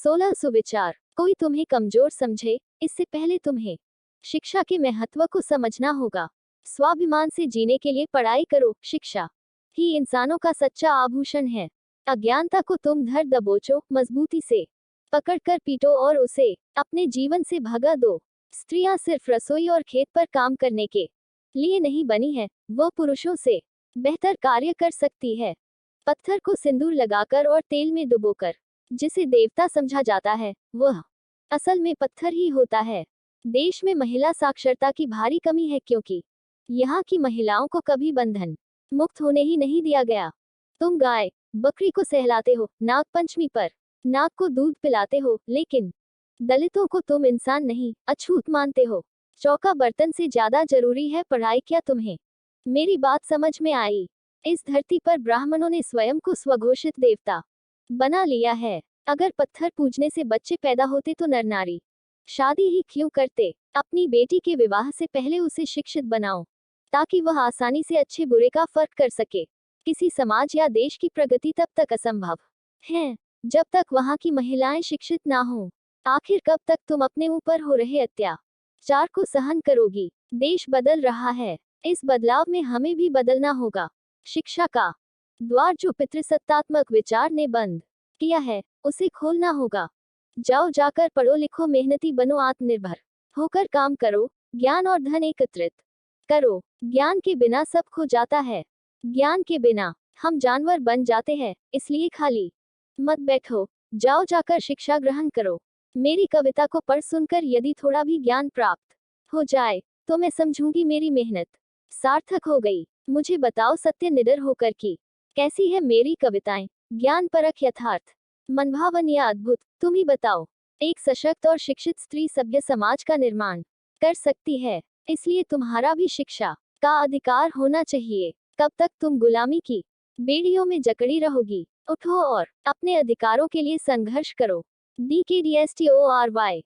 16 सुविचार। कोई तुम्हें कमजोर समझे, इससे पहले तुम्हें शिक्षा के महत्व को समझना होगा। स्वाभिमान से जीने के लिए पढ़ाई करो। शिक्षा ही इंसानों का सच्चा आभूषण है। अज्ञानता को तुम धर दबोचो, मजबूती से पकड़कर पीटो और उसे अपने जीवन से भगा दो। स्त्रियां सिर्फ रसोई और खेत पर काम करने के लिए नहीं बनी है, वो पुरुषों से बेहतर कार्य कर सकती है। पत्थर को सिंदूर लगाकर और तेल में डुबोकर जिसे देवता समझा जाता है, वह असल में पत्थर ही होता है। देश में महिला साक्षरता की भारी कमी है, क्योंकि यहाँ की महिलाओं को कभी बंधन मुक्त होने ही नहीं दिया गया। तुम गाय बकरी को सहलाते हो, नाग पंचमी पर नाग को दूध पिलाते हो, लेकिन दलितों को तुम इंसान नहीं, अछूत मानते हो। चौका बर्तन से ज्यादा जरूरी है पढ़ाई। क्या तुम्हें मेरी बात समझ में आई? इस धरती पर ब्राह्मणों ने स्वयं को स्वघोषित देवता बना लिया है। अगर पत्थर पूजने से बच्चे पैदा होते तो नर नारी शादी ही क्यों करते? अपनी बेटी के विवाह से पहले उसे शिक्षित बनाओ, ताकि वह आसानी से अच्छे बुरे का फर्क कर सके। किसी समाज या देश की प्रगति तब तक असंभव है जब तक वहां की महिलाएं शिक्षित ना हो। आखिर कब तक तुम अपने ऊपर हो रहे अत्याचार को सहन करोगी? देश बदल रहा है, इस बदलाव में हमें भी बदलना होगा। शिक्षा का द्वार जो पितृसत्तात्मक विचार ने बंद किया है, उसे खोलना होगा। जाओ, जाकर पढ़ो लिखो, मेहनती बनो, आत्मनिर्भर होकर काम करो, ज्ञान और धन एकत्रित करो। ज्ञान के बिना सब खो जाता है। ज्ञान के बिना हम जानवर बन जाते हैं, इसलिए खाली मत बैठो, जाओ जाकर शिक्षा ग्रहण करो। मेरी कविता को पढ़ सुनकर यदि थोड़ा भी ज्ञान प्राप्त हो जाए तो मैं समझूंगी मेरी मेहनत सार्थक हो गई। मुझे बताओ सत्य निडर होकर कि कैसी है मेरी कविताएं, ज्ञान परख, यथार्थ, मनभावन या अद्भुत? तुम ही बताओ। एक सशक्त और शिक्षित स्त्री सभ्य समाज का निर्माण कर सकती है, इसलिए तुम्हारा भी शिक्षा का अधिकार होना चाहिए। कब तक तुम गुलामी की बेड़ियों में जकड़ी रहोगी? उठो और अपने अधिकारों के लिए संघर्ष करो। DKDSTORY